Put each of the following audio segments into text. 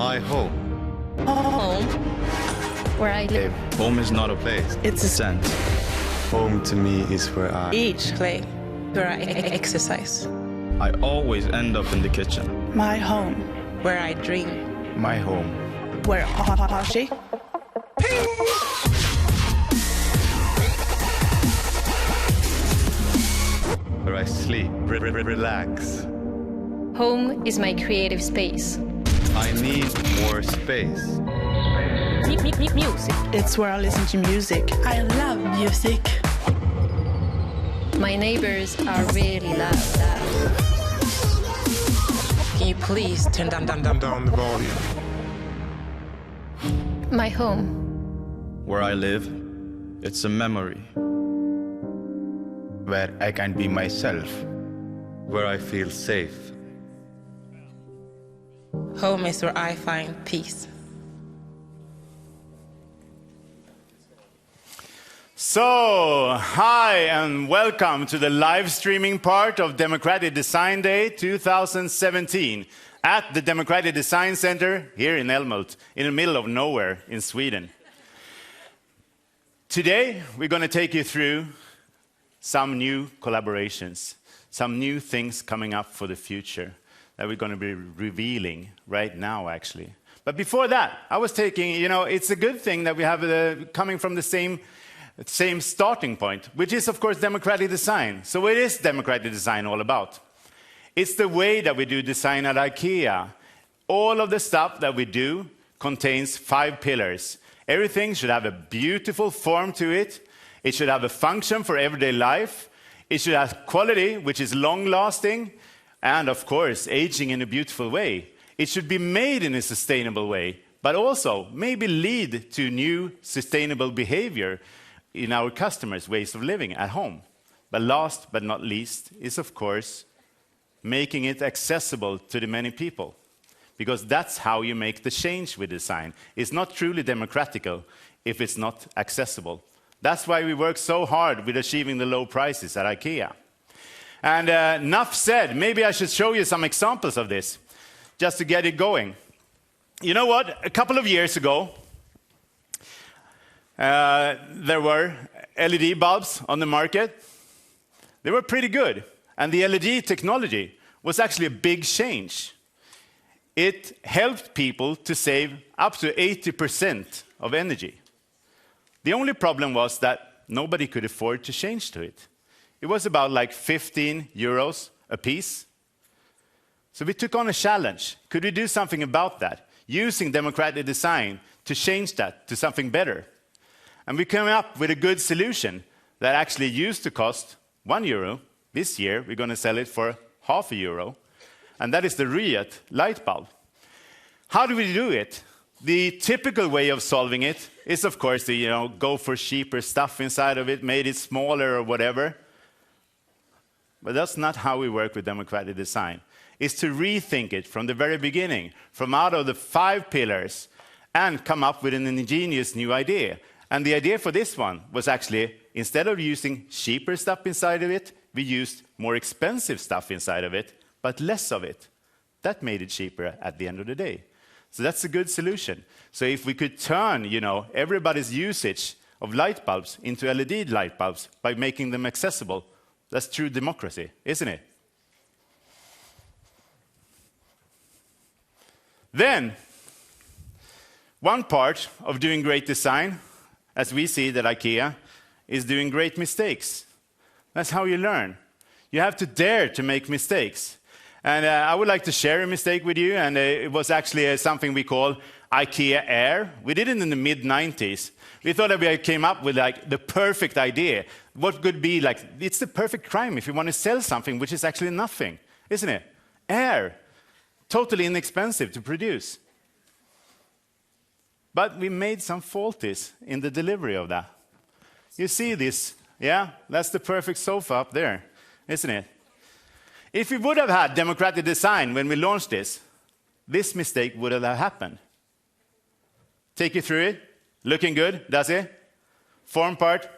My home. Home. Where I live. Home is not a place. It's a scent. Home to me is where I eat, play, where I exercise. I always end up in the kitchen. My home. Where I dream. My home. Where I party. Where I sleep, relax. Home is my creative space. I need more space. Music. It's where I listen to music. I love music. My neighbors are really loud. Can you please turn down the volume? My home. Where I live, it's a memory. Where I can be myself. Where I feel safe. Home is where I find peace. So, hi and welcome to the live streaming part of Democratic Design Day 2017 at the Democratic Design Center here in Älmhult, in the middle of nowhere in Sweden. Today, we're going to take you through some new collaborations, some new things coming up for the future that we're going to be revealing right now, actually. But before that, I was taking, it's a good thing that we have coming from the same starting point, which is, of course, democratic design. So what is democratic design all about? It's the way that we do design at IKEA. All of the stuff that we do contains 5 pillars. Everything should have a beautiful form to it. It should have a function for everyday life. It should have quality, which is long-lasting, and, of course, aging in a beautiful way. It should be made in a sustainable way, but also maybe lead to new sustainable behavior in our customers' ways of living at home. But last but not least is, of course, making it accessible to the many people. Because that's how you make the change with design. It's not truly democratical if it's not accessible. That's why we work so hard with achieving the low prices at IKEA. And enough said, maybe I should show you some examples of this, just to get it going. You know what? A couple of years ago, there were LED bulbs on the market. They were pretty good. And the LED technology was actually a big change. It helped people to save up to 80% of energy. The only problem was that nobody could afford to change to it. It was about like 15 euros a piece. So we took on a challenge. Could we do something about that, using democratic design to change that to something better? And we came up with a good solution that actually used to cost €1. This year, we're going to sell it for €0.50. And that is the Riet light bulb. How do we do it? The typical way of solving it is, of course, to go for cheaper stuff inside of it, made it smaller or whatever. But that's not how we work with democratic design. It's to rethink it from the very beginning, from out of the 5 pillars, and come up with an ingenious new idea. And the idea for this one was actually, instead of using cheaper stuff inside of it, we used more expensive stuff inside of it, but less of it. That made it cheaper at the end of the day. So that's a good solution. So if we could turn, everybody's usage of light bulbs into LED light bulbs by making them accessible, that's true democracy, isn't it? Then, one part of doing great design, as we see it at IKEA, is doing great mistakes. That's how you learn. You have to dare to make mistakes. And I would like to share a mistake with you, and it was actually something we call IKEA Air. We did it in the mid-90s. We thought that we came up with the perfect idea. What could be it's the perfect crime if you want to sell something which is actually nothing, isn't it? Air, totally inexpensive to produce. But we made some faulties in the delivery of that. You see this? Yeah, that's the perfect sofa up there, isn't it? If we would have had democratic design when we launched this mistake would have happened. Take you through it. Looking good, does it? Form part.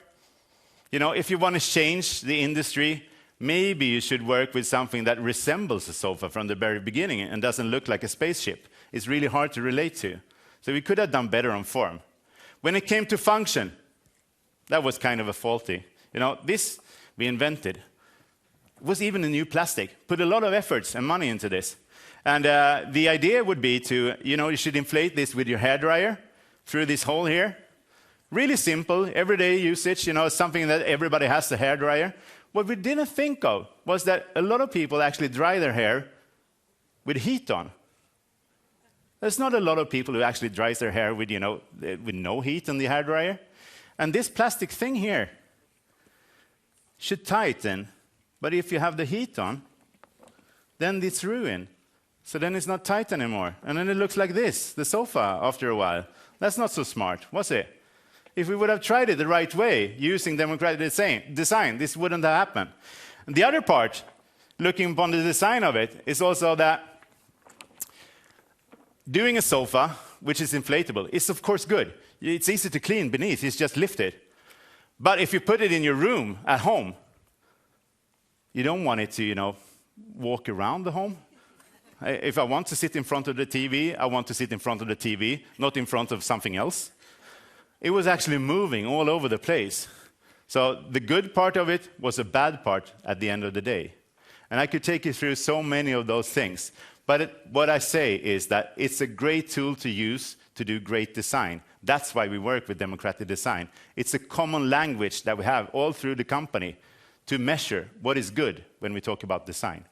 If you want to change the industry, maybe you should work with something that resembles a sofa from the very beginning and doesn't look like a spaceship. is really hard to relate to. So we could have done better on form. When it came to function, that was kind of a faulty. You know, this we invented. It was even a new plastic. Put a lot of efforts and money into this. And the idea would be to, you should inflate this with your hairdryer through this hole here. Really simple, everyday usage, something that everybody has, the hairdryer. What we didn't think of was that a lot of people actually dry their hair with heat on. There's not a lot of people who actually dries their hair with, with no heat on the hairdryer. And this plastic thing here should tighten, but if you have the heat on, then it's ruined. So then it's not tight anymore. And then it looks like this, the sofa, after a while. That's not so smart, was it? If we would have tried it the right way, using democratic design, this wouldn't have happened. And the other part, looking upon the design of it, is also that doing a sofa, which is inflatable, is of course good. It's easy to clean beneath, it's just lifted. But if you put it in your room at home, you don't want it to, walk around the home. If I want to sit in front of the TV, I want to sit in front of the TV, not in front of something else. It was actually moving all over the place. So the good part of it was a bad part at the end of the day. And I could take you through so many of those things. But what I say is that it's a great tool to use to do great design. That's why we work with democratic design. It's a common language that we have all through the company to measure what is good when we talk about design.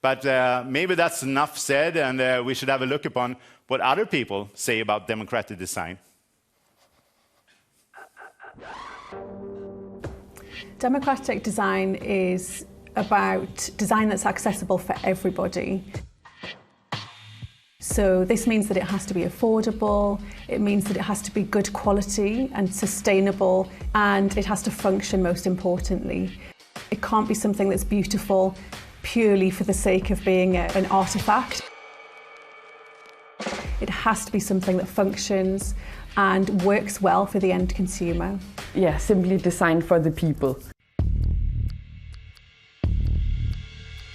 But maybe that's enough said, and we should have a look upon what other people say about democratic design. Democratic design is about design that's accessible for everybody. So this means that it has to be affordable, it means that it has to be good quality and sustainable, and it has to function most importantly. It can't be something that's beautiful purely for the sake of being an artifact. It has to be something that functions and works well for the end consumer. Yeah, simply designed for the people.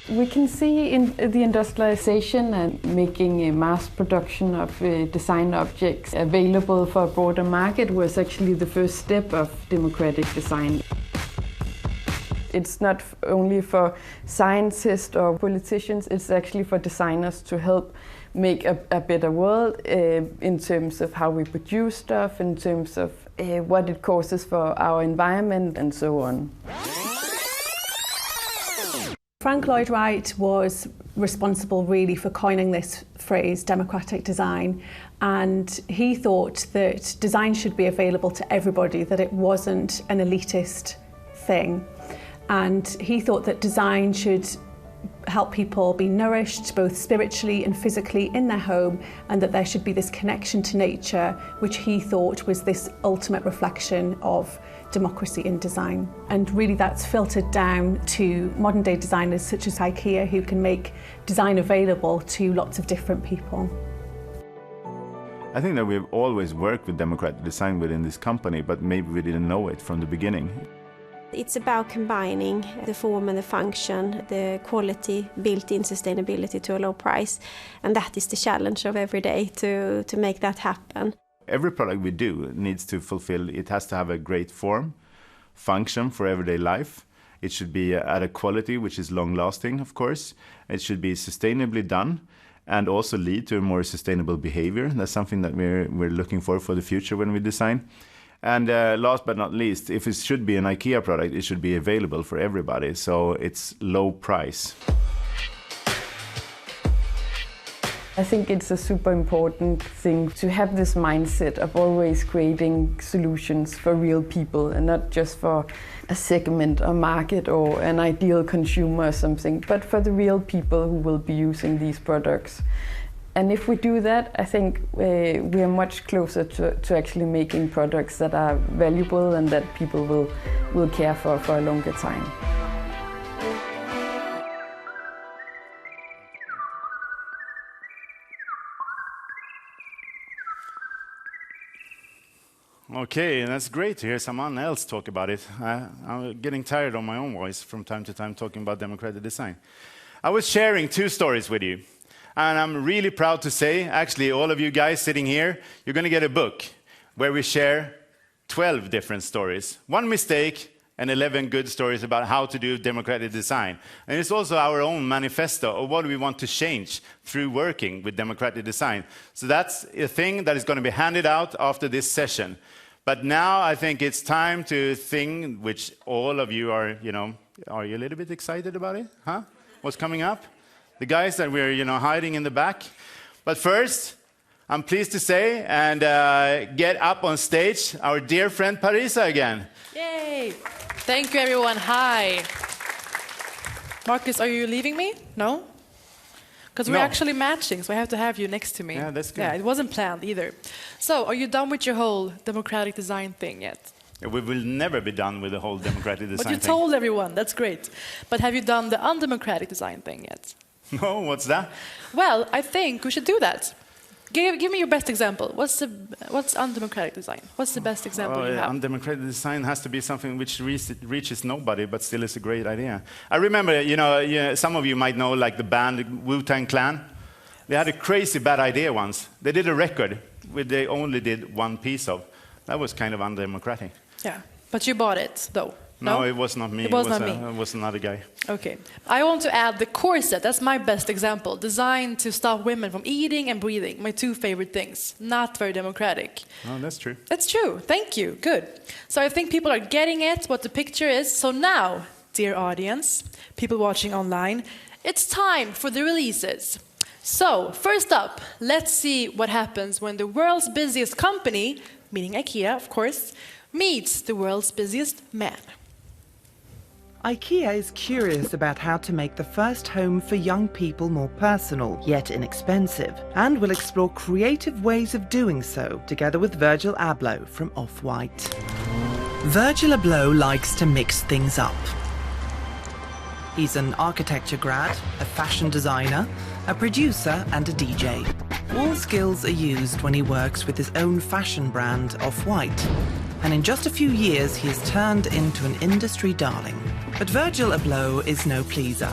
We can see in the industrialization and making a mass production of design objects available for a broader market was actually the first step of democratic design. It's not only for scientists or politicians, it's actually for designers to help make a better world in terms of how we produce stuff, in terms of what it causes for our environment and so on. Frank Lloyd Wright was responsible really for coining this phrase, democratic design, and he thought that design should be available to everybody, that it wasn't an elitist thing. And he thought that design should help people be nourished both spiritually and physically in their home, and that there should be this connection to nature, which he thought was this ultimate reflection of democracy in design. And really that's filtered down to modern day designers such as IKEA, who can make design available to lots of different people. I think that we've always worked with democratic design within this company, but maybe we didn't know it from the beginning. It's about combining the form and the function, the quality, built-in sustainability to a low price. And that is the challenge of every day to make that happen. Every product we do needs to fulfill, it has to have a great form, function for everyday life. It should be at a quality which is long-lasting, of course. It should be sustainably done and also lead to a more sustainable behavior. That's something that we're looking for the future when we design. And last but not least, if it should be an IKEA product, it should be available for everybody, so it's low price. I think it's a super important thing to have this mindset of always creating solutions for real people and not just for a segment, a market or an ideal consumer or something, but for the real people who will be using these products. And if we do that, I think we are much closer to actually making products that are valuable and that people will care for a longer time. Okay, that's great to hear someone else talk about it. I'm getting tired of my own voice from time to time talking about democratic design. I was sharing two stories with you. And I'm really proud to say, actually, all of you guys sitting here, you're going to get a book where we share 12 different stories. One mistake and 11 good stories about how to do democratic design. And it's also our own manifesto of what we want to change through working with democratic design. So that's a thing that is going to be handed out after this session. But now I think it's time to think, which all of you are, are you a little bit excited about it? Huh? What's coming up? The guys that we're, hiding in the back. But first, I'm pleased to say, and get up on stage, our dear friend Parisa again. Yay! Thank you, everyone. Hi. Marcus, are you leaving me? No? Because we're actually matching, so I have to have you next to me. Yeah, that's good. Yeah, it wasn't planned either. So, are you done with your whole democratic design thing yet? We will never be done with the whole democratic design thing. But you told everyone, that's great. But have you done the undemocratic design thing yet? No, what's that? Well, I think we should do that. Give me your best example. What's undemocratic design? What's the best example you have? Undemocratic design has to be something which reaches nobody, but still is a great idea. I remember, some of you might know, like the band Wu-Tang Clan. They had a crazy bad idea once. They did a record where they only did one piece of. That was kind of undemocratic. Yeah, but you bought it, though. No, it was not me. It was not me. It was another guy. Okay. I want to add the corset. That's my best example. Designed to stop women from eating and breathing. My two favorite things. Not very democratic. Oh, that's true. That's true. Thank you. Good. So I think people are getting it, what the picture is. So now, dear audience, people watching online, it's time for the releases. So, first up, let's see what happens when the world's busiest company, meaning IKEA, of course, meets the world's busiest man. IKEA is curious about how to make the first home for young people more personal, yet inexpensive, and will explore creative ways of doing so, together with Virgil Abloh from Off-White. Virgil Abloh likes to mix things up. He's an architecture grad, a fashion designer, a producer and a DJ. All skills are used when he works with his own fashion brand, Off-White. And in just a few years, he has turned into an industry darling. But Virgil Abloh is no pleaser.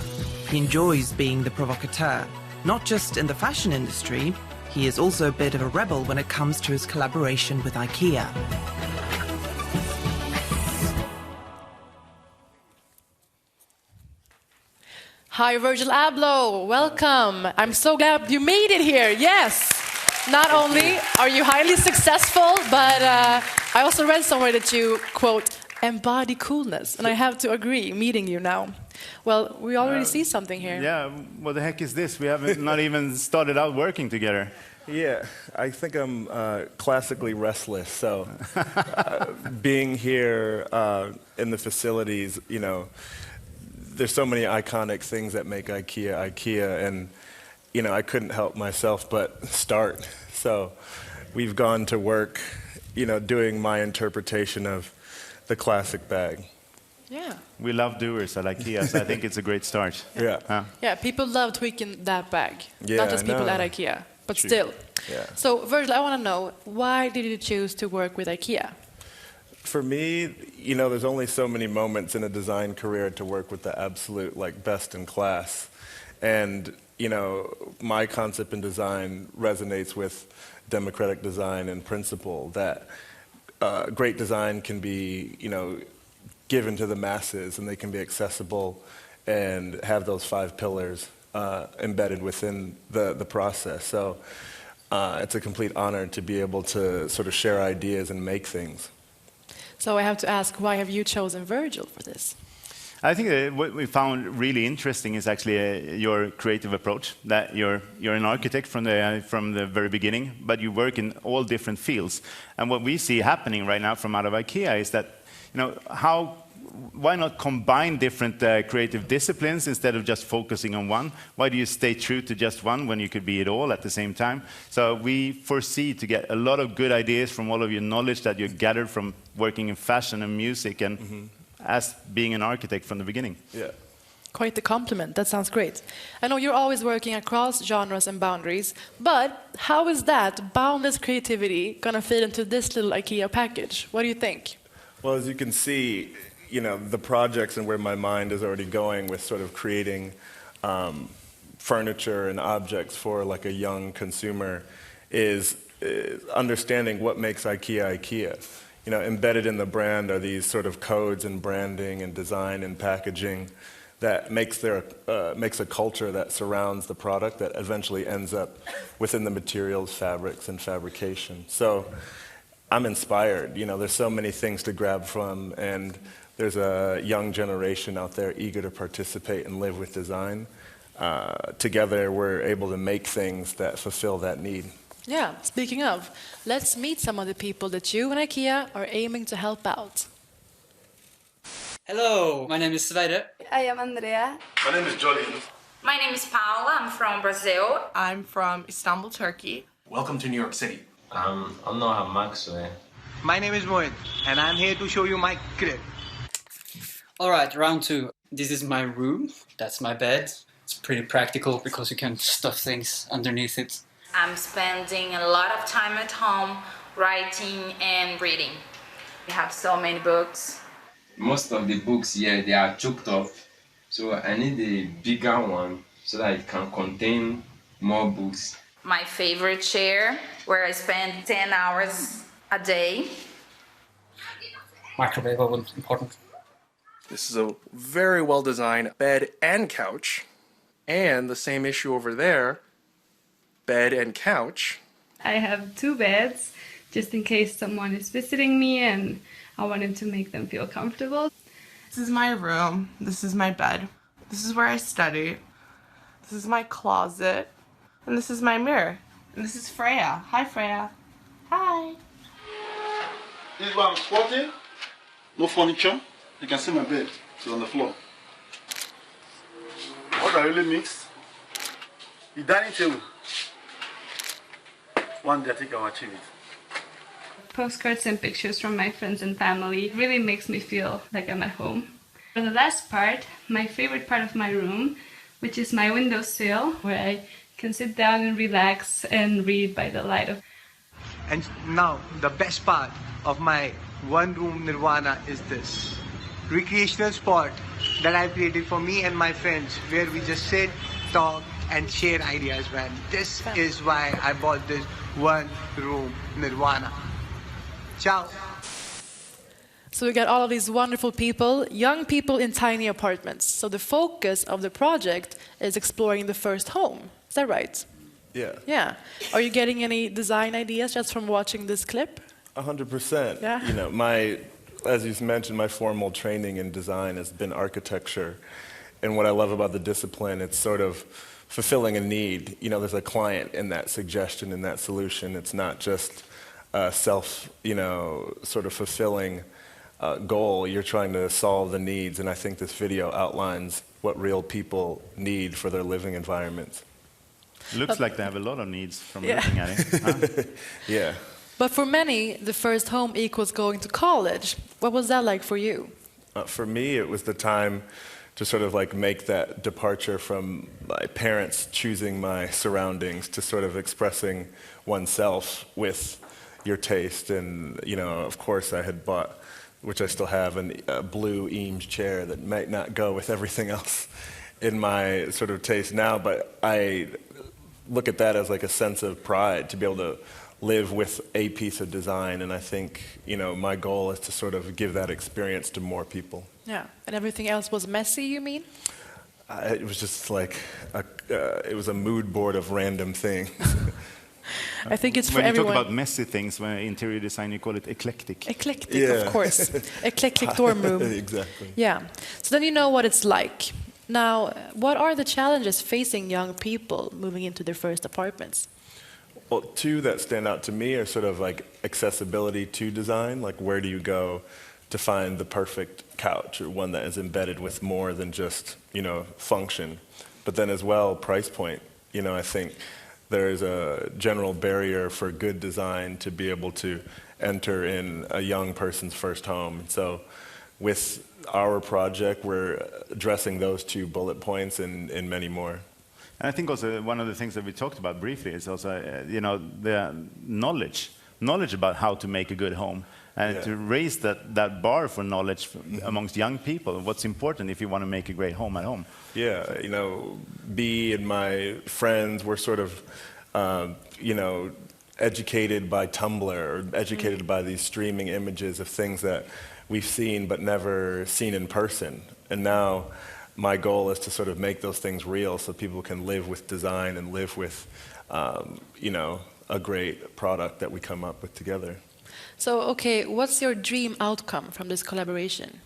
He enjoys being the provocateur. Not just in the fashion industry, he is also a bit of a rebel when it comes to his collaboration with IKEA. Hi, Virgil Abloh. Welcome. I'm so glad you made it here. Yes. Not only are you highly successful, but I also read somewhere that you, quote, embody coolness. And I have to agree, meeting you now. Well, we already see something here. Yeah, what the heck is this? We haven't not even started out working together. Yeah, I think I'm classically restless. So being here in the facilities, there's so many iconic things that make IKEA IKEA, and I couldn't help myself but start. So we've gone to work, doing my interpretation of the classic bag. Yeah. We love doers at IKEA, so I think it's a great start. Yeah. Yeah, people love tweaking that bag. Yeah, not just people at IKEA, but True. still. Yeah. So, Virgil, I want to know, why did you choose to work with IKEA? For me, there's only so many moments in a design career to work with the absolute best in class. And, my concept in design resonates with democratic design and principle that great design can be, given to the masses, and they can be accessible and have those 5 pillars embedded within the process. So it's a complete honor to be able to sort of share ideas and make things. So I have to ask, why have you chosen Virgil for this? I think what we found really interesting is actually your creative approach. That you're an architect from the very beginning, but you work in all different fields. And what we see happening right now from out of IKEA is that, why not combine different creative disciplines instead of just focusing on one? Why do you stay true to just one when you could be it all at the same time? So we foresee to get a lot of good ideas from all of your knowledge that you gathered from working in fashion and music and as being an architect from the beginning. Yeah. Quite the compliment. That sounds great. I know you're always working across genres and boundaries, but how is that boundless creativity going to fit into this little IKEA package? What do you think? Well, as you can see, the projects and where my mind is already going with sort of creating furniture and objects for like a young consumer is understanding what makes IKEA IKEA. You know, embedded in the brand are these sort of codes and branding and design and packaging that makes a culture that surrounds the product that eventually ends up within the materials, fabrics, and fabrication. So I'm inspired. You know, there's so many things to grab from, and there's a young generation out there eager to participate and live with design. Together, we're able to make things that fulfill that need. Yeah, speaking of, let's meet some of the people that you and IKEA are aiming to help out. Hello, my name is Sverre. I am Andrea. My name is Jolene. My name is Paula. I'm from Brazil. I'm from Istanbul, Turkey. Welcome to New York City. I'm Noah Maxwell. My name is Mohit, and I'm here to show you my crib. All right, round two. This is my room. That's my bed. It's pretty practical because you can stuff things underneath it. I'm spending a lot of time at home writing and reading. We have so many books. Most of the books here, they are choked up. So I need a bigger one so that it can contain more books. My favorite chair, where I spend 10 hours a day. Microwave oven, important. This is a very well-designed bed and couch. And the same issue over there, bed and couch. I have 2 beds, just in case someone is visiting me and I wanted to make them feel comfortable. This is my room. This is my bed. This is where I study. This is my closet. And this is my mirror. And this is Freya. Hi, Freya. Hi. This is where I'm squatting. No furniture. You can see my bed. It's on the floor. What I really mix? The dining table. One day I think I'll achieve it. Postcards and pictures from my friends and family really makes me feel like I'm at home. For the last part, my favorite part of my room, which is my windowsill, where I can sit down and relax and read by the light of. And now, the best part of my one-room nirvana is this. Recreational spot that I've created for me and my friends, where we just sit, talk, and share ideas, man. This is why I bought this one-room nirvana. Ciao. So we got all of these wonderful people, young people in tiny apartments. So the focus of the project is exploring the first home. Is that right? Yeah. Yeah. Are you getting any design ideas just from watching this clip? 100%. Yeah. You know, as you mentioned, my formal training in design has been architecture. And what I love about the discipline, it's sort of fulfilling a need. You know, there's a client in that suggestion, in that solution. It's not just a self, sort of fulfilling goal. You're trying to solve the needs. And I think this video outlines what real people need for their living environments. Looks like they have a lot of needs from looking at it. Huh? Yeah. But for many, the first home equals going to college. What was that like for you? For me, it was the time to sort of like make that departure from my parents choosing my surroundings to sort of expressing oneself with your taste. And, of course I had bought, which I still have, a blue Eames chair that might not go with everything else in my sort of taste now, but I look at that as like a sense of pride to be able to live with a piece of design, and I think, my goal is to sort of give that experience to more people. Yeah, and everything else was messy, you mean? It was just like, it was a mood board of random things. I think it's for when everyone. When you talk about messy things, when interior design, you call it eclectic. Eclectic, Yeah. of course. Eclectic dorm room. Exactly. Yeah, so then you know what it's like. Now, what are the challenges facing young people moving into their first apartments? Well, 2 that stand out to me are sort of like accessibility to design, like where do you go to find the perfect couch or one that is embedded with more than just, function. But then as well, price point. I think there is a general barrier for good design to be able to enter in a young person's first home. So with our project, we're addressing those 2 bullet points and many more. And I think also one of the things that we talked about briefly is also, the knowledge knowledge about how to make a good home. And to raise that bar for knowledge amongst young people, what's important if you want to make a great home at home. Yeah, you know, B and my friends were sort of, you know, educated by Tumblr, or educated by these streaming images of things that we've seen but never seen in person. And now my goal is to sort of make those things real so people can live with design and live with, you know, a great product that we come up with together. So, okay, what's your dream outcome from this collaboration?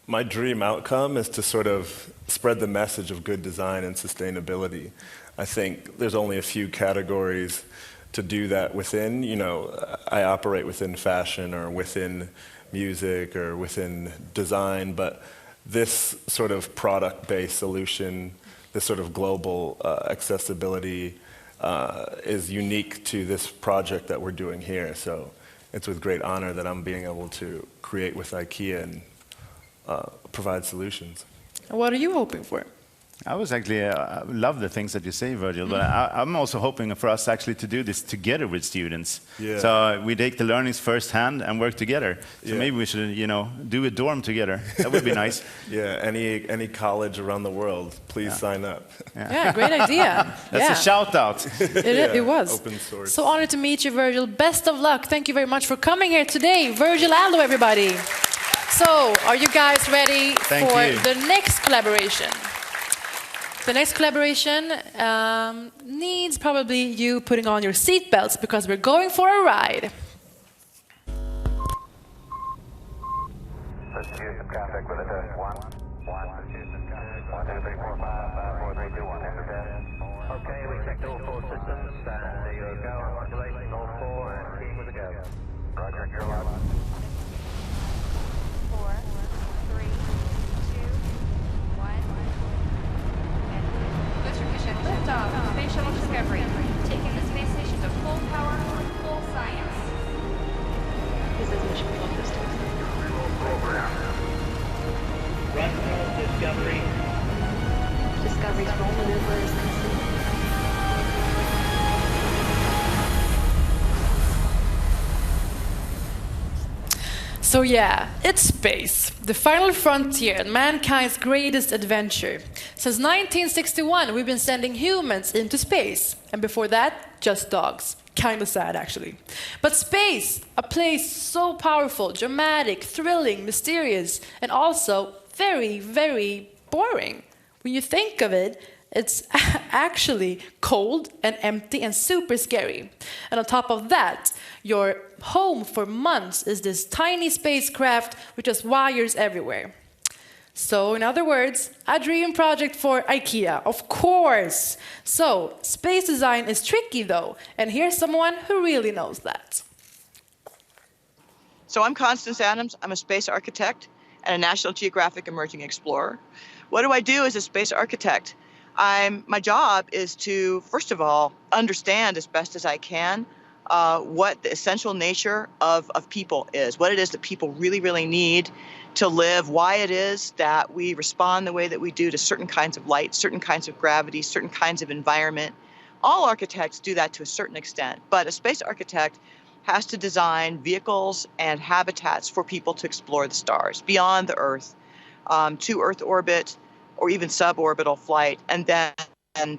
My dream outcome is to sort of spread the message of good design and sustainability. I think there's only a few categories to do that within. You know, I operate within fashion or within music or within design, but this sort of product-based solution, this sort of global accessibility is unique to this project that we're doing here. So it's with great honor that I'm being able to create with IKEA and provide solutions. What are you hoping for? I was actually, love the things that you say, Virgil, but I'm also hoping for us actually to do this together with students. Yeah. So we take the learnings firsthand and work together. So Yeah. maybe we should, you know, do a dorm together. That would be nice. Yeah, any college around the world, please sign up. Yeah, great idea. That's a shout out. It was. Open source. So honored to meet you, Virgil. Best of luck. Thank you very much for coming here today. Virgil Aldo, everybody. So, are you guys ready for the next collaboration? The next collaboration needs probably you putting on your seatbelts because we're going for a ride. Let's use some contact with a test. One. Let's use some contact. 1, 2, 3, 4, 5, 5, 4, 3, 2, 1. Enter test. Okay, we checked all 4 systems. There you go. Modulating all 4 and team with a go. Roger, you're live. 4, 3, 2, 1. Booster mission liftoff. Space Shuttle Discovery. Taking the space station to full power, full science. This is Mission Control Systems. Run Discovery. Discovery's roll maneuver is complete. So yeah, it's space, the final frontier and mankind's greatest adventure. Since 1961, we've been sending humans into space. And before that, just dogs. Kind of sad, actually. But space, a place so powerful, dramatic, thrilling, mysterious, and also very, very boring. When you think of it, it's actually cold and empty and super scary. And on top of that, your home for months is this tiny spacecraft with just wires everywhere. So, in other words, a dream project for IKEA, of course. So, space design is tricky though, and here's someone who really knows that. So I'm Constance Adams. I'm a space architect and a National Geographic emerging explorer. What do I do as a space architect? My job is to, first of all, understand as best as I can what the essential nature of people is, what it is that people really, really need to live, why it is that we respond the way that we do to certain kinds of light, certain kinds of gravity, certain kinds of environment. All architects do that to a certain extent, but a space architect has to design vehicles and habitats for people to explore the stars beyond the Earth, to Earth orbit, or even suborbital flight, and then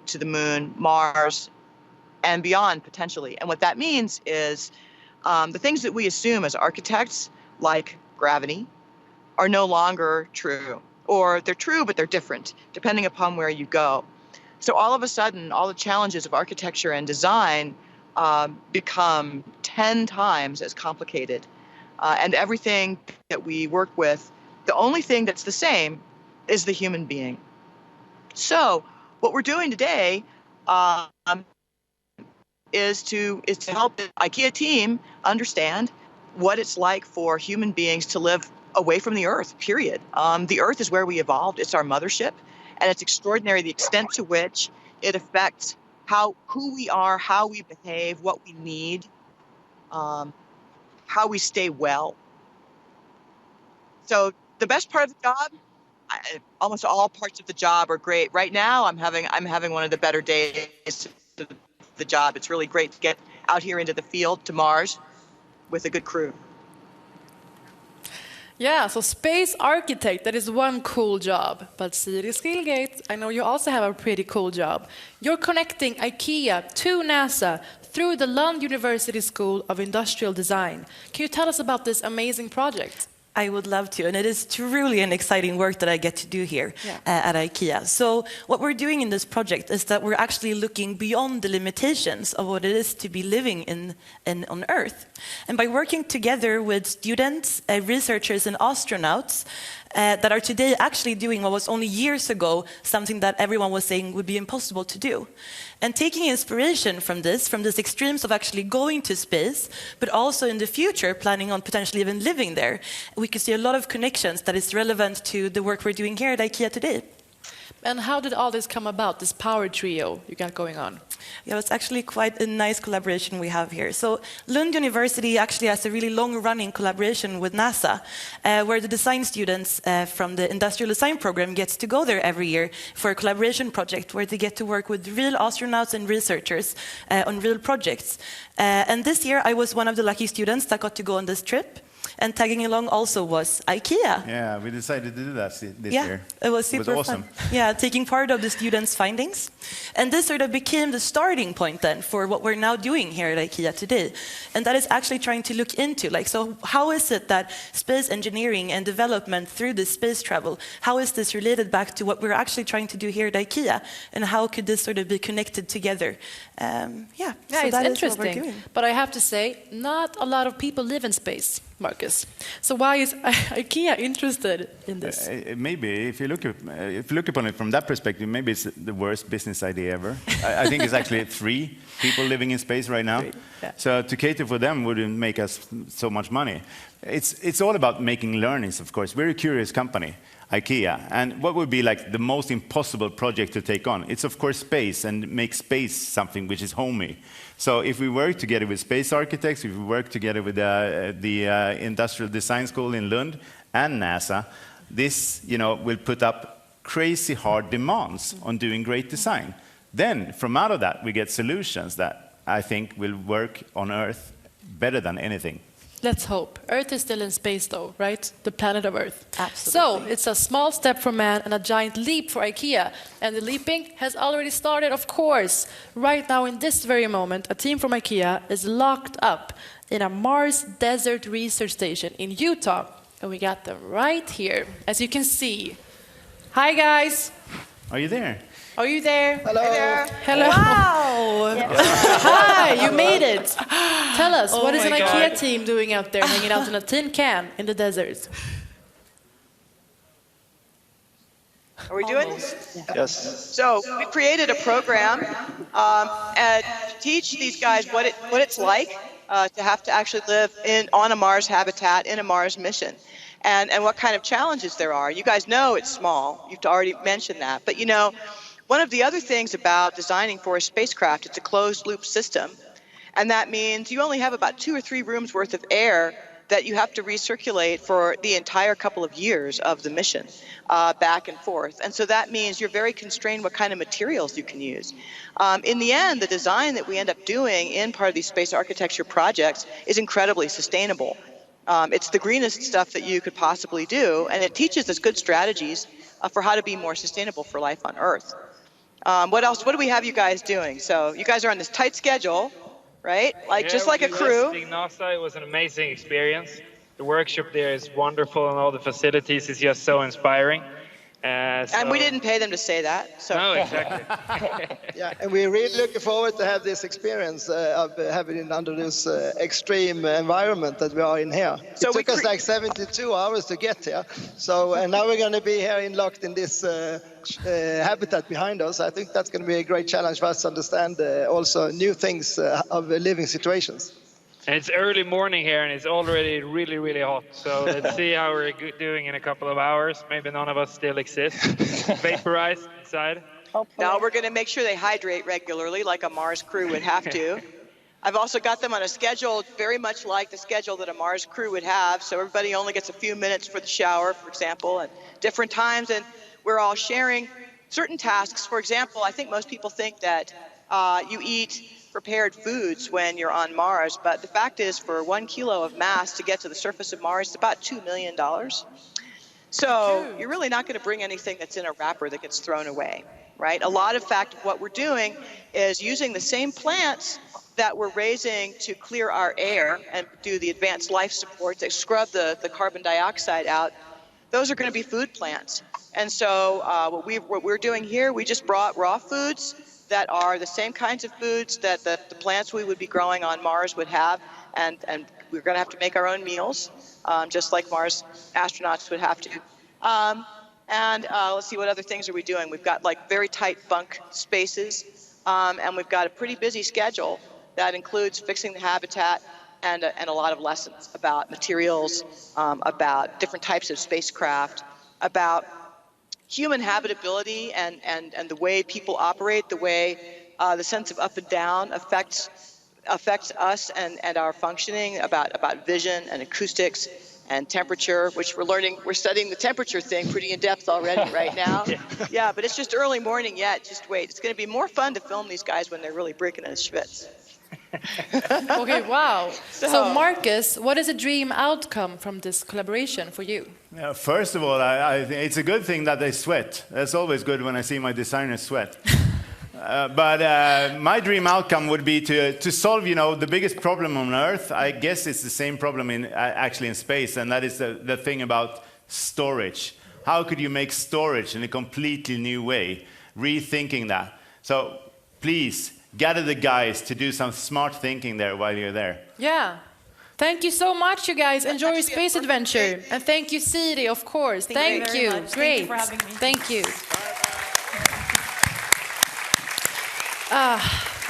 to the moon, Mars, and beyond potentially. And what that means is the things that we assume as architects, like gravity, are no longer true. Or they're true, but they're different, depending upon where you go. So all of a sudden, all the challenges of architecture and design become 10 times as complicated. And everything that we work with, the only thing that's the same is the human being. So what we're doing today is to help the IKEA team understand what it's like for human beings to live away from the Earth, period. The Earth is where we evolved. It's our mothership. And it's extraordinary the extent to which it affects who we are, how we behave, what we need, how we stay well. So the best part of the job, almost all parts of the job are great. Right now, I'm having one of the better days of the job. It's really great to get out here into the field to Mars with a good crew. Yeah, so space architect, that is one cool job. But Siri Skillgate, I know you also have a pretty cool job. You're connecting IKEA to NASA through the Lund University School of Industrial Design. Can you tell us about this amazing project? I would love to, and it is truly an exciting work that I get to do here at IKEA. So what we're doing in this project is that we're actually looking beyond the limitations of what it is to be living on Earth. And by working together with students, researchers, and astronauts that are today actually doing what was only years ago something that everyone was saying would be impossible to do. And taking inspiration from this extremes of actually going to space, but also in the future planning on potentially even living there, we can see a lot of connections that is relevant to the work we're doing here at IKEA today. And how did all this come about, this power trio you got going on? Yeah, it's actually quite a nice collaboration we have here. So Lund University actually has a really long-running collaboration with NASA, where the design students from the industrial design program gets to go there every year for a collaboration project where they get to work with real astronauts and researchers on real projects. And this year I was one of the lucky students that got to go on this trip. And tagging along also was IKEA. Yeah, we decided to do that this year. It was super awesome. fun. Yeah, taking part of the students' findings. And this sort of became the starting point then for what we're now doing here at IKEA today. And that is actually trying to look into, so how is it that space engineering and development through this space travel, how is this related back to what we're actually trying to do here at IKEA? And how could this sort of be connected together? So it's that interesting. is what we're doing. But I have to say, not a lot of people live in space, Marcus. So why is IKEA interested in this? Maybe if you look upon it from that perspective, maybe it's the worst business idea ever. I think it's actually 3 people living in space right now. So to cater for them wouldn't make us so much money. It's all about making learnings, of course. We're a curious company, IKEA, and what would be like the most impossible project to take on? It's of course space, and make space something which is homey. So if we work together with space architects, if we work together with the Industrial Design School in Lund and NASA, this will put up crazy hard demands on doing great design. Then from out of that we get solutions that I think will work on Earth better than anything. Let's hope. Earth is still in space though, right? The planet of Earth. Absolutely. So it's a small step for man and a giant leap for IKEA. And the leaping has already started, of course. Right now, in this very moment, a team from IKEA is locked up in a Mars Desert Research Station in Utah. And we got them right here, as you can see. Hi, guys. Are you there? Are you there? Hello. Hey there. Hello. Wow. Hi, you made it. Tell us, what is an my IKEA God. team doing out there hanging out in a tin can in the desert? Are we doing this? Yes. So we created a program to teach these guys what it's like to have to actually live on a Mars habitat in a Mars mission. And what kind of challenges there are. You guys know it's small. You've already mentioned that. But one of the other things about designing for a spacecraft, it's a closed-loop system. And that means you only have about 2 or 3 rooms worth of air that you have to recirculate for the entire couple of years of the mission, back and forth. And so that means you're very constrained what kind of materials you can use. In the end, the design that we end up doing in part of these space architecture projects is incredibly sustainable. It's the greenest stuff that you could possibly do, and it teaches us good strategies for how to be more sustainable for life on Earth. What else? What do we have you guys doing? So you guys are on this tight schedule, right? Just like a crew. Visiting NASA, it was an amazing experience. The workshop there is wonderful, and all the facilities is just so inspiring. And we didn't pay them to say that. So. No, exactly. Yeah, and we're really looking forward to have this experience of having it under this extreme environment that we are in here. So it took us like 72 hours to get here. So, and now we're going to be here locked in this habitat behind us. I think that's going to be a great challenge for us to understand also new things of living situations. And it's early morning here, and it's already really, really hot. So let's see how we're doing in a couple of hours. Maybe none of us still exist. Vaporized inside. Now we're going to make sure they hydrate regularly, like a Mars crew would have to. I've also got them on a schedule very much like the schedule that a Mars crew would have. So everybody only gets a few minutes for the shower, for example, at different times. And we're all sharing certain tasks. For example, I think most people think that you eat prepared foods when you're on Mars, but the fact is for 1 kilo of mass to get to the surface of Mars, it's about $2 million. So you're really not going to bring anything that's in a wrapper that gets thrown away, right? A lot of what we're doing is using the same plants that we're raising to clear our air and do the advanced life support that scrub the carbon dioxide out. Those are going to be food plants. And so what we're doing here, we just brought raw foods that are the same kinds of foods that the plants we would be growing on Mars would have, and we're going to have to make our own meals, just like Mars astronauts would have to. Let's see, what other things are we doing? We've got like very tight bunk spaces, and we've got a pretty busy schedule that includes fixing the habitat and a lot of lessons about materials, about different types of spacecraft, about human habitability and the way people operate, the way the sense of up and down affects us and our functioning, about vision and acoustics and temperature, which we're studying the temperature thing pretty in depth already right now. Yeah, but it's just early morning yet. Just wait. It's going to be more fun to film these guys when they're really breaking in a schwitz. Okay, wow. So Marcus, what is a dream outcome from this collaboration for you? Yeah, first of all, I think it's a good thing that they sweat. That's always good when I see my designers sweat. But my dream outcome would be to solve, the biggest problem on Earth. I guess it's the same problem actually in space, and that is the thing about storage. How could you make storage in a completely new way? Rethinking that. So please, gather the guys to do some smart thinking there while you're there. Yeah. Thank you so much, you guys. Enjoy your space adventure. And thank you, Siri, of course. Thank you. Great. Thank you for having me. Thank you.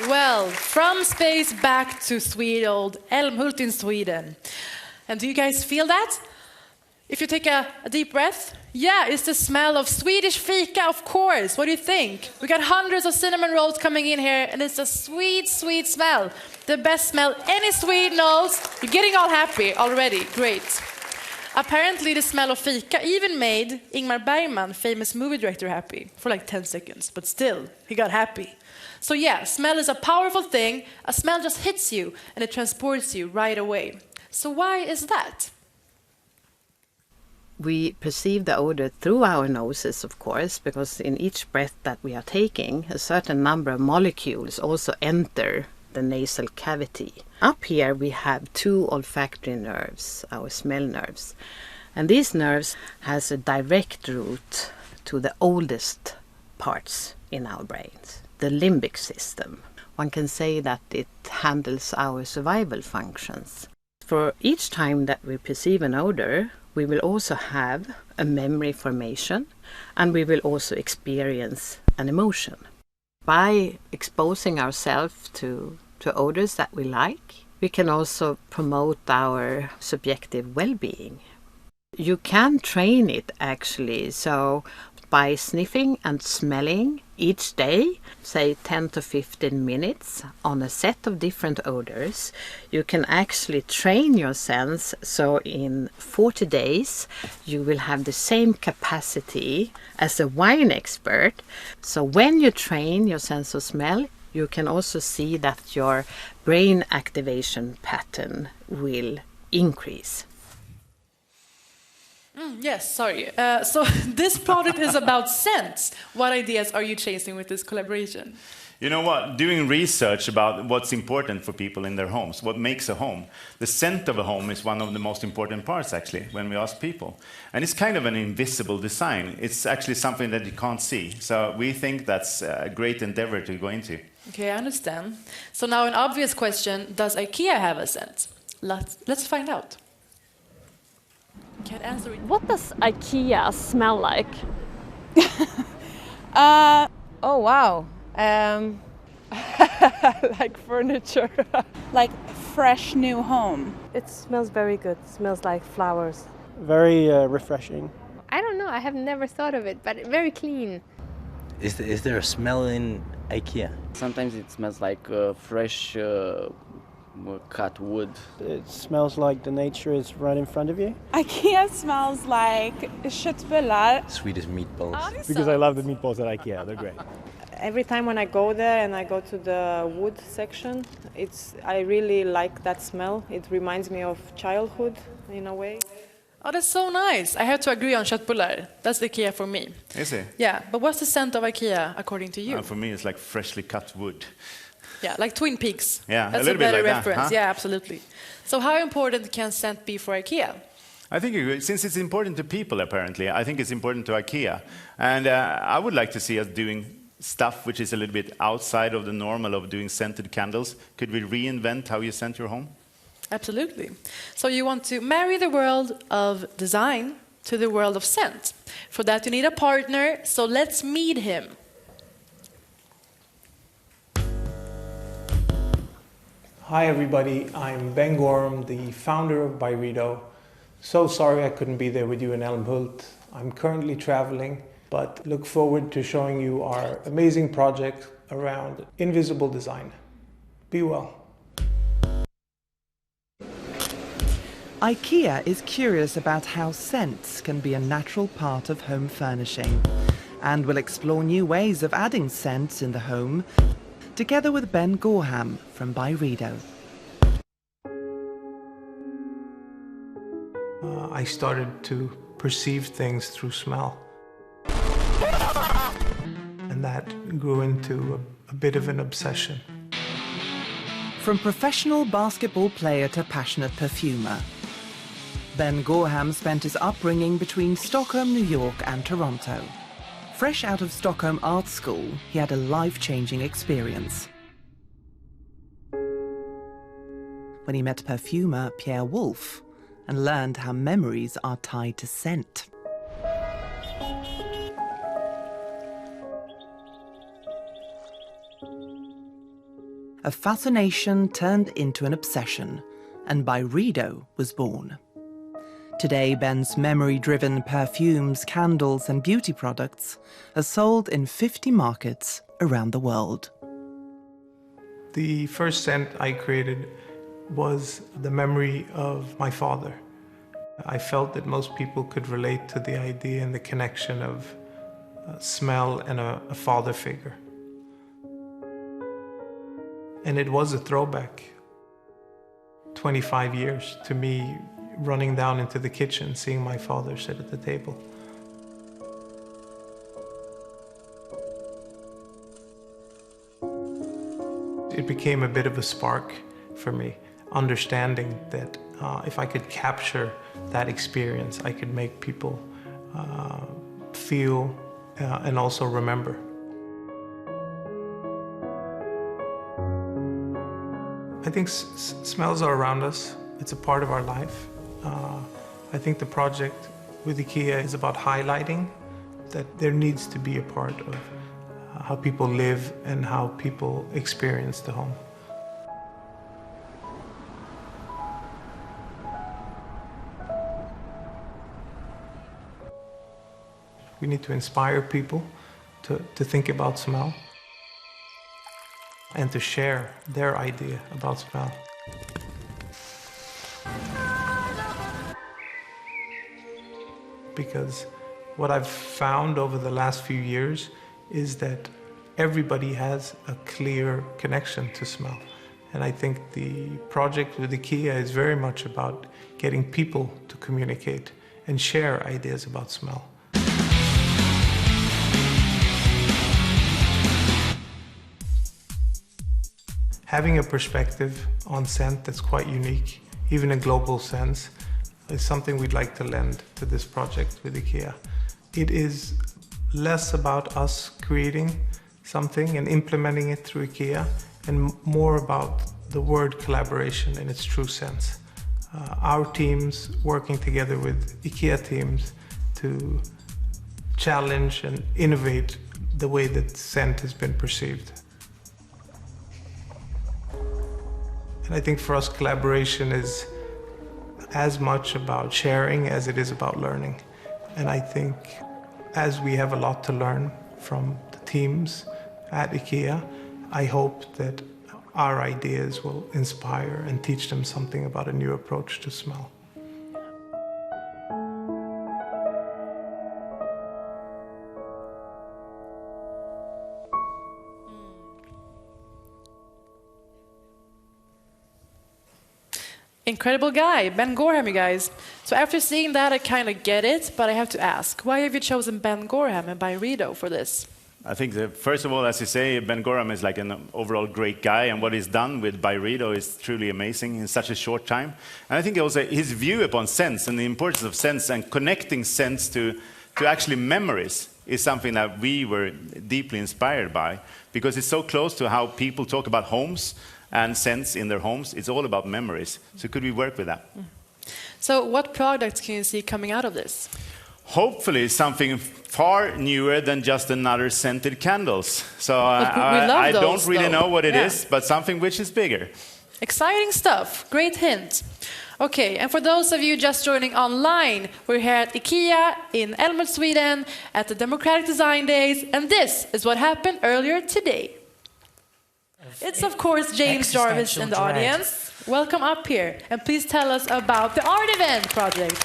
Well, from space back to sweet old Älmhult in Sweden. And do you guys feel that? If you take a deep breath, yeah, it's the smell of Swedish fika, of course. What do you think? We got hundreds of cinnamon rolls coming in here, and it's a sweet, sweet smell. The best smell any Swede knows. You're getting all happy already. Great. Apparently, the smell of fika even made Ingmar Bergman, famous movie director, happy for like 10 seconds. But still, he got happy. So yeah, smell is a powerful thing. A smell just hits you, and it transports you right away. So why is that? We perceive the odor through our noses, of course, because in each breath that we are taking, a certain number of molecules also enter the nasal cavity. Up here we have 2 olfactory nerves, our smell nerves. And these nerves has a direct route to the oldest parts in our brains, the limbic system. One can say that it handles our survival functions. For each time that we perceive an odor, we will also have a memory formation, and we will also experience an emotion. By exposing ourselves to odors that we like, we can also promote our subjective well-being. You can train it actually, so by sniffing and smelling each day, say 10 to 15 minutes on a set of different odors, you can actually train your sense. So in 40 days, you will have the same capacity as a wine expert. So when you train your sense of smell, you can also see that your brain activation pattern will increase. Yes, sorry. So this product is about scents. What ideas are you chasing with this collaboration? You know what? Doing research about what's important for people in their homes, what makes a home. The scent of a home is one of the most important parts, actually, when we ask people. And it's kind of an invisible design. It's actually something that you can't see. So we think that's a great endeavor to go into. Okay, I understand. So now an obvious question, does IKEA have a scent? Let's find out. Can't answer it. What does IKEA smell like? Oh wow. Like furniture. Like fresh new home. It smells very good. It smells like flowers. Very refreshing. I don't know. I have never thought of it, but very clean. Is there a smell in IKEA? Sometimes it smells like fresh cut wood. It smells like the nature is right in front of you. IKEA smells like köttbullar. Swedish meatballs. Because I love the meatballs at IKEA, they're great. Every time when I go there and I go to the wood section, I really like that smell. It reminds me of childhood in a way. Oh, that's so nice. I have to agree on köttbullar. That's IKEA for me. Is it? Yeah, but what's the scent of IKEA according to you? For me, it's like freshly cut wood. Yeah, like Twin Peaks. Yeah, that's a little bit better like reference. that. Huh? Yeah, absolutely. So how important can scent be for IKEA? I think since it's important to people, apparently, I think it's important to IKEA. And I would like to see us doing stuff which is a little bit outside of the normal of doing scented candles. Could we reinvent how you scent your home? Absolutely. So you want to marry the world of design to the world of scent. For that you need a partner, so let's meet him. Hi everybody, I'm Ben Gorham, the founder of Byredo. So sorry I couldn't be there with you in Älmhult. I'm currently traveling, but look forward to showing you our amazing project around invisible design. Be well. IKEA is curious about how scents can be a natural part of home furnishing and will explore new ways of adding scents in the home together with Ben Gorham from Byredo. I started to perceive things through smell. And that grew into a bit of an obsession. From professional basketball player to passionate perfumer, Ben Gorham spent his upbringing between Stockholm, New York and Toronto. Fresh out of Stockholm Art School, he had a life-changing experience. When he met perfumer Pierre Wolf and learned how memories are tied to scent. A fascination turned into an obsession, and Byredo was born. Today, Ben's memory-driven perfumes, candles and beauty products are sold in 50 markets around the world. The first scent I created was the memory of my father. I felt that most people could relate to the idea and the connection of smell and a father figure. And it was a throwback. 25 years to me running down into the kitchen, seeing my father sit at the table. It became a bit of a spark for me, understanding that if I could capture that experience, I could make people feel and also remember. I think smells are around us. It's a part of our life. I think the project with IKEA is about highlighting that there needs to be a part of how people live and how people experience the home. We need to inspire people to think about smell and to share their idea about smell. Because what I've found over the last few years is that everybody has a clear connection to smell. And I think the project with IKEA is very much about getting people to communicate and share ideas about smell. Having a perspective on scent that's quite unique, even in a global sense, is something we'd like to lend to this project with IKEA. It is less about us creating something and implementing it through IKEA, and more about the word collaboration in its true sense. Our teams working together with IKEA teams to challenge and innovate the way that scent has been perceived. And I think for us, collaboration is as much about sharing as it is about learning. And I think as we have a lot to learn from the teams at IKEA, I hope that our ideas will inspire and teach them something about a new approach to smell. Incredible guy, Ben Gorham, you guys. So after seeing that, I kind of get it, but I have to ask, why have you chosen Ben Gorham and Byredo for this? I think that, first of all, as you say, Ben Gorham is like an overall great guy, and what he's done with Byredo is truly amazing in such a short time. And I think also his view upon sense and the importance of sense and connecting sense to actually memories is something that we were deeply inspired by, because it's so close to how people talk about homes and sense in their homes. It's all about memories. So could we work with that? So what products can you see coming out of this? Hopefully something far newer than just another scented candles. So I don't really know what it Yeah. is, but something which is bigger. Exciting stuff. Great hint. Okay, and for those of you just joining online, we're here at IKEA in Älmhult, Sweden at the Democratic Design Days, and this is what happened earlier today. It's of course James Jarvis in the audience. Welcome up here, and please tell us about the art event project.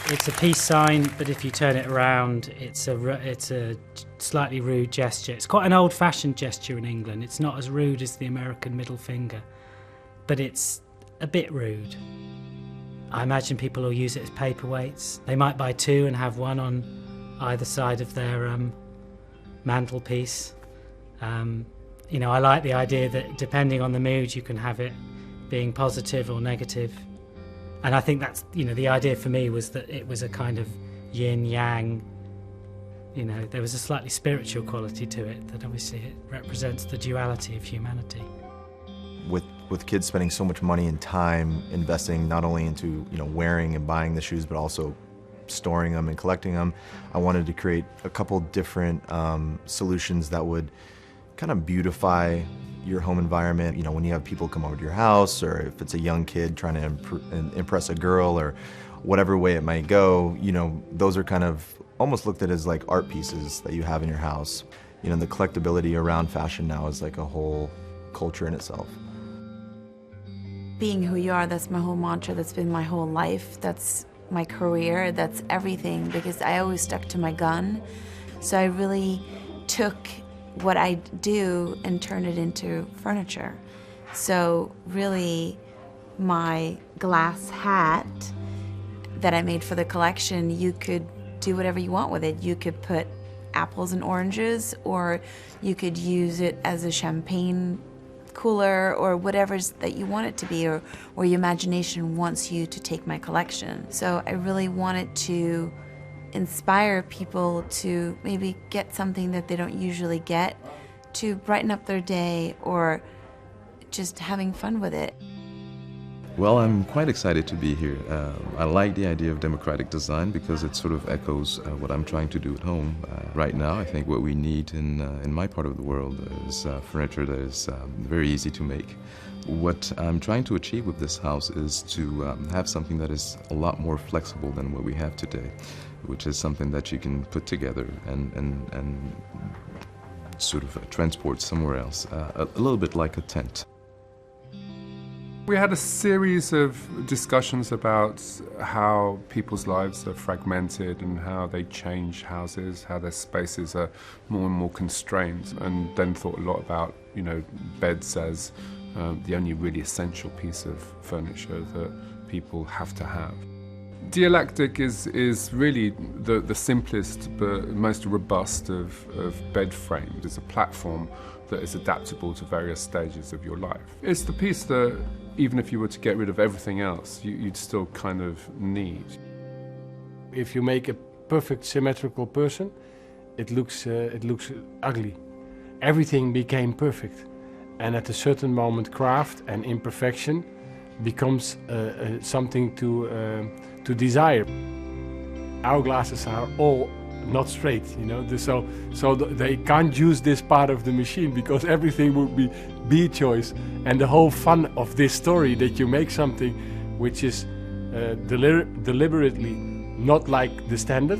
It's a peace sign, but if you turn it around, it's a slightly rude gesture. It's quite an old-fashioned gesture in England. It's not as rude as the American middle finger, but it's a bit rude. I imagine people will use it as paperweights. They might buy two and have one on either side of their mantelpiece. You know, I like the idea that depending on the mood, you can have it being positive or negative. And I think that's, you know, the idea for me was that it was a kind of yin-yang, you know, there was a slightly spiritual quality to it, that obviously it represents the duality of humanity. With kids spending so much money and time investing not only into, you know, wearing and buying the shoes, but also storing them and collecting them, I wanted to create a couple different solutions that would kind of beautify your home environment. You know, when you have people come over to your house, or if it's a young kid trying to impress a girl, or whatever way it might go, you know, those are kind of almost looked at as like art pieces that you have in your house. You know, the collectability around fashion now is like a whole culture in itself. Being who you are, that's my whole mantra, that's been my whole life, that's my career, that's everything, because I always stuck to my gun. So I really took what I do and turned it into furniture. So really, my glass hat that I made for the collection, you could do whatever you want with it. You could put apples and oranges, or you could use it as a champagne cooler, or whatever that you want it to be, or your imagination wants you to take my collection. So I really wanted to inspire people to maybe get something that they don't usually get, to brighten up their day, or just having fun with it. Well, I'm quite excited to be here. I like the idea of democratic design because it sort of echoes what I'm trying to do at home. Right now, I think what we need in my part of the world is furniture that is very easy to make. What I'm trying to achieve with this house is to have something that is a lot more flexible than what we have today, which is something that you can put together and sort of transport somewhere else, a little bit like a tent. We had a series of discussions about how people's lives are fragmented and how they change houses, how their spaces are more and more constrained, and then thought a lot about, you know, beds as the only really essential piece of furniture that people have to have. Dialectic is really the simplest but most robust of bed frames. It's a platform that is adaptable to various stages of your life. It's the piece that, even if you were to get rid of everything else, you'd still kind of need. If you make a perfect symmetrical person, it looks ugly. Everything became perfect, and at a certain moment, craft and imperfection becomes something to desire. Our glasses are all not straight, you know, so they can't use this part of the machine because everything would be choice. And the whole fun of this story, that you make something which is deliberately not like the standard,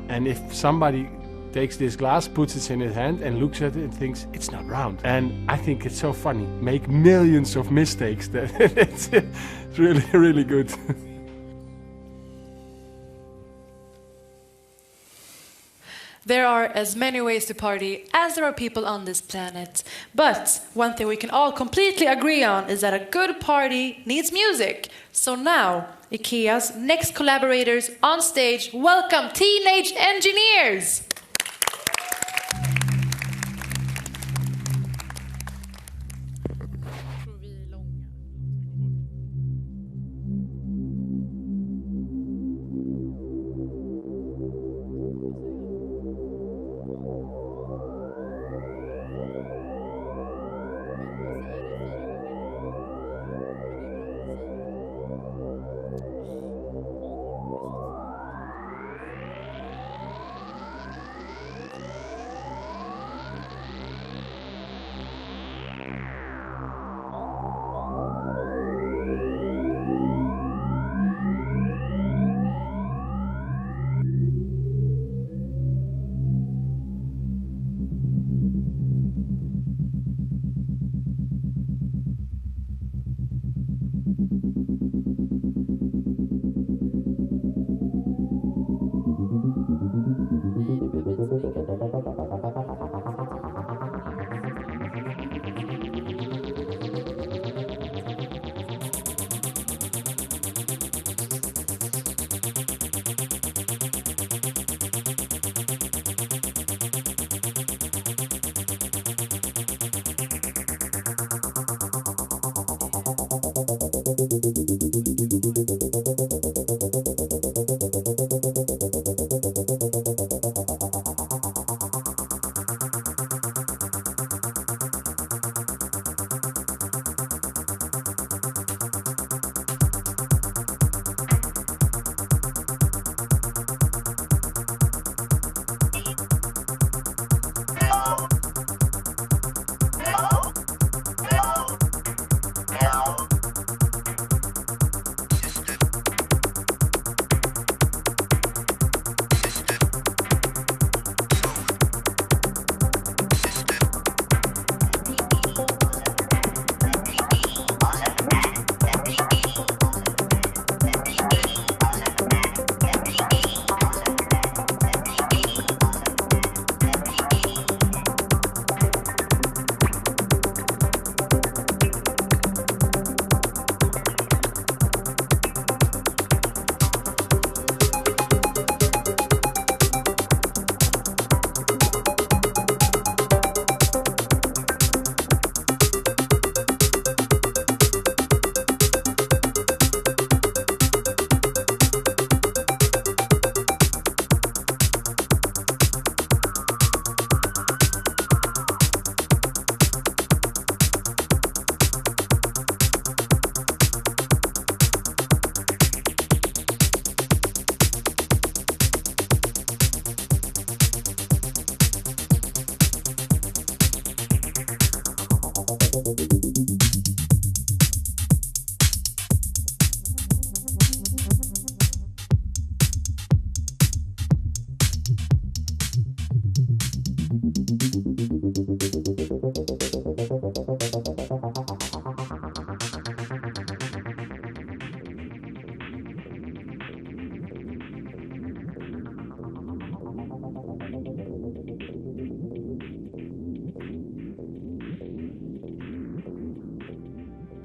and if somebody takes this glass, puts it in his hand and looks at it and thinks it's not round. And I think it's so funny, make millions of mistakes, that it's really, really good. There are as many ways to party as there are people on this planet. But one thing we can all completely agree on is that a good party needs music. So now, IKEA's next collaborators on stage, welcome Teenage Engineers!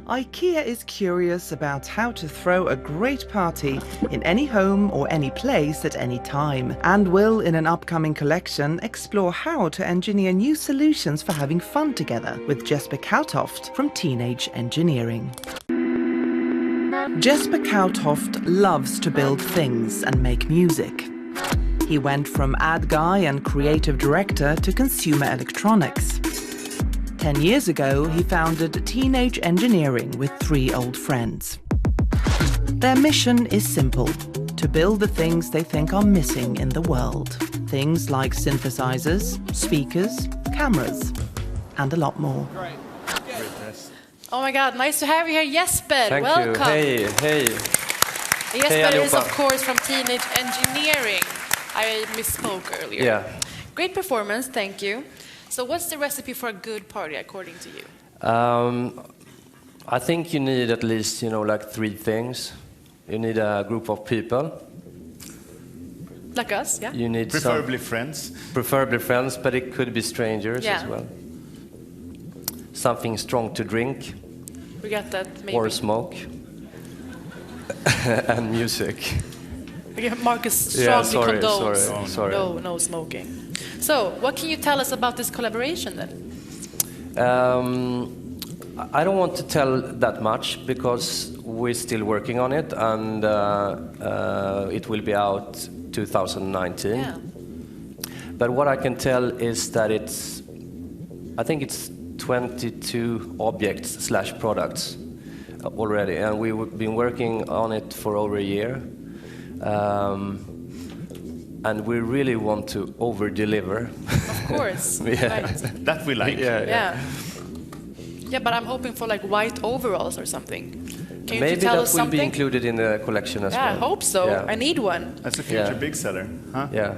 IKEA is curious about how to throw a great party in any home or any place at any time, and will, in an upcoming collection, explore how to engineer new solutions for having fun together with Jesper Kautoft from Teenage Engineering. Jesper Kautoft loves to build things and make music. He went from ad guy and creative director to consumer electronics. 10 years ago, he founded Teenage Engineering with 3 old friends. Their mission is simple: to build the things they think are missing in the world. Things like synthesizers, speakers, cameras, and a lot more. Oh my God, nice to have you here, Jesper. Thank Welcome. you. Hey. Jesper is, of course, from Teenage Engineering. I misspoke earlier. Yeah. Great performance, thank you. So what's the recipe for a good party, according to you? I think you need at least, like 3 things. You need a group of people. Like us, yeah. You need preferably friends. Preferably friends, but it could be strangers Yeah. as well. Something strong to drink. We got that, maybe. Or smoke. And music. Okay, Marcus Yeah, strongly sorry, condones sorry. no smoking. So, what can you tell us about this collaboration then? I don't want to tell that much because we're still working on it, and it will be out 2019. Yeah. But what I can tell is that I think it's 22 objects / products already, and we've been working on it for over a year. And we really want to over-deliver. Of course. Yeah. Right. That we like. Yeah. Yeah, but I'm hoping for like white overalls or something. Can Maybe you tell that us will something? be included in the collection as well. Yeah, I hope so. Yeah. I need one. That's a future big seller, huh? Yeah.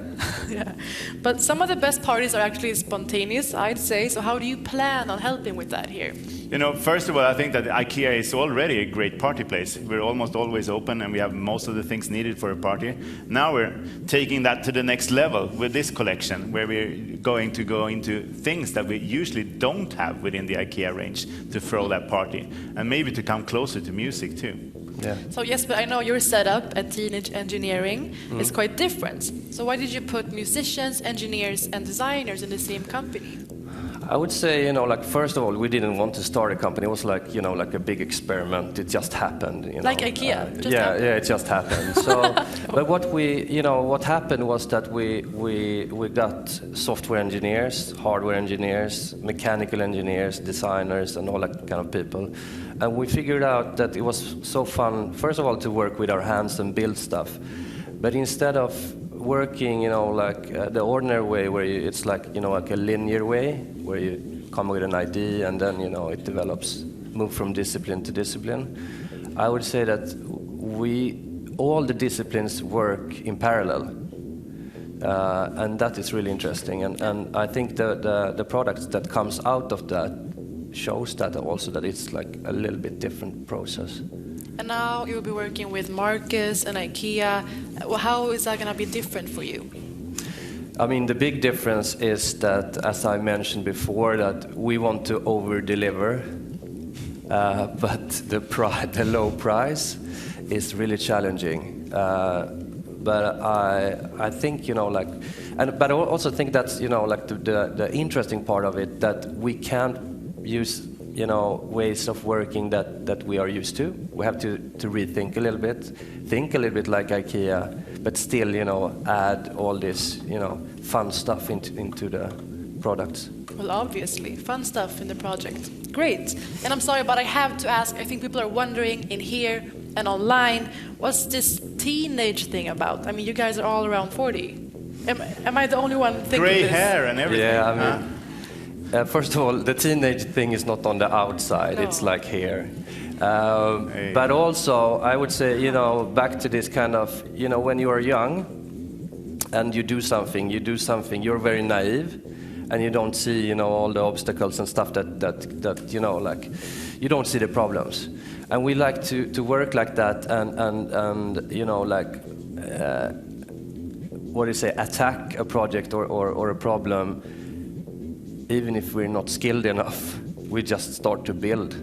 Yeah. But some of the best parties are actually spontaneous, I'd say. So how do you plan on helping with that here? You know, first of all, I think that IKEA is already a great party place. We're almost always open and we have most of the things needed for a party. Now we're taking that to the next level with this collection, where we're going to go into things that we usually don't have within the IKEA range to throw that party, and maybe to come closer to music too. Yeah. So yes, but I know your setup at Teenage Engineering is quite different. So why did you put musicians, engineers, and designers in the same company? I would say, you know, like, first of all, we didn't want to start a company. It was like, you know, like a big experiment. It just happened. You know. Like IKEA? Yeah, it just happened. So, but what happened was that we got software engineers, hardware engineers, mechanical engineers, designers, and all that kind of people. And we figured out that it was so fun, first of all, to work with our hands and build stuff. But instead of working, you know, like the ordinary way, where it's like, you know, like a linear way, where you come with an idea and then, you know, it develops, move from discipline to discipline. I would say that all the disciplines work in parallel, and that is really interesting. And I think the product that comes out of that shows that also, that it's like a little bit different process. And now you will be working with Marcus and IKEA. Well, how is that going to be different for you? I mean, the big difference is that, as I mentioned before, that we want to over-deliver, but the low price is really challenging. But I think, you know, like, but I also think that's, you know, like the interesting part of it, that we can't use, you know, ways of working that we are used to. We have to rethink a little bit, think a little bit like IKEA, but still, you know, add all this, you know, fun stuff into the products. Well, obviously, fun stuff in the project. Great. And I'm sorry, but I have to ask, I think people are wondering in here and online, what's this teenage thing about? I mean, you guys are all around 40. Am I the only one thinking Gray this? hair and everything. Yeah, I mean, first of all, the teenage thing is not on the outside, No. it's like here. But also, I would say, you know, back to this kind of, you know, when you are young and you do something, you're very naive, and you don't see, you know, all the obstacles and stuff that you know, like, you don't see the problems. And we like to work like that and you know, like, what do you say, attack a project or a problem. Even if we're not skilled enough, we just start to build.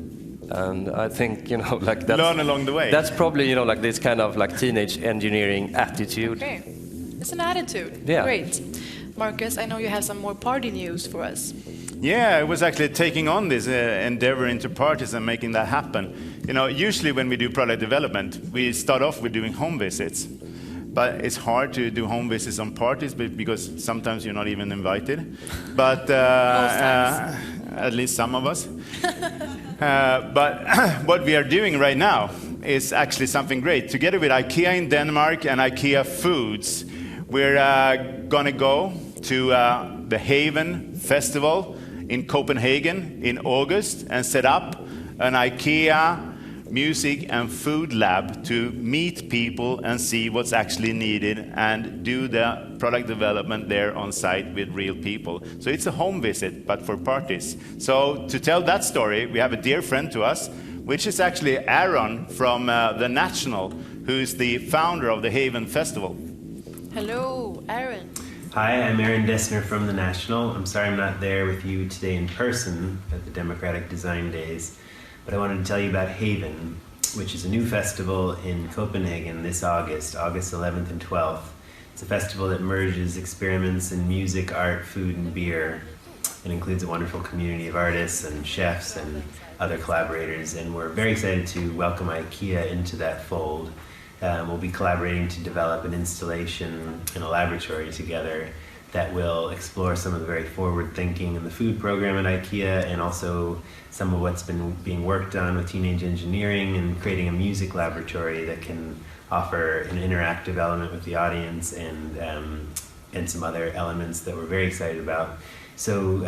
And I think, you know, like that's... Learn along the way. That's probably, you know, like this kind of like teenage engineering attitude. Okay. It's an attitude. Yeah. Great. Marcus, I know you have some more party news for us. Yeah, I was actually taking on this endeavor into parties and making that happen. You know, usually when we do product development, we start off with doing home visits. But it's hard to do home visits on parties because sometimes you're not even invited. But at least some of us. But what we are doing right now is actually something great. Together with IKEA in Denmark and IKEA Foods, we're going to go to the Haven Festival in Copenhagen in August and set up an IKEA music and food lab to meet people and see what's actually needed and do the product development there on site with real people. So it's a home visit, but for parties. So to tell that story, we have a dear friend to us, which is actually Aaron from The National, who's the founder of the Haven Festival. Hello, Aaron. Hi, I'm Aaron Dessner from The National. I'm sorry I'm not there with you today in person at the Democratic Design Days, but I wanted to tell you about Haven, which is a new festival in Copenhagen this August 11th and 12th. It's a festival that merges experiments in music, art, food, and beer. It includes a wonderful community of artists and chefs and other collaborators, and we're very excited to welcome IKEA into that fold. We'll be collaborating to develop an installation in a laboratory together that will explore some of the very forward thinking in the food program at IKEA, and also some of what's been being worked on with teenage engineering and creating a music laboratory that can offer an interactive element with the audience and some other elements that we're very excited about. So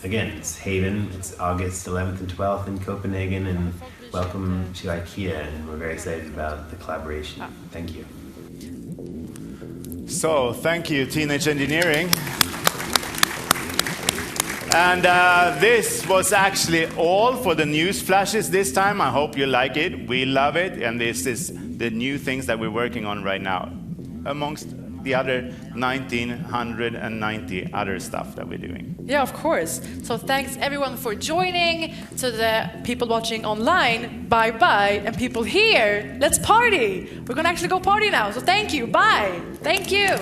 again, it's Haven. It's August 11th and 12th in Copenhagen, and welcome to IKEA, and we're very excited about the collaboration. Thank you. So, thank you, Teenage Engineering. And this was actually all for the news flashes this time. I hope you like it. We love it, and this is the new things that we're working on right now, amongst the other 1,990 other stuff that we're doing. Yeah, of course. So thanks everyone for joining. To the people watching online, bye-bye. And people here, let's party. We're going to actually go party now. So thank you. Bye. Thank you.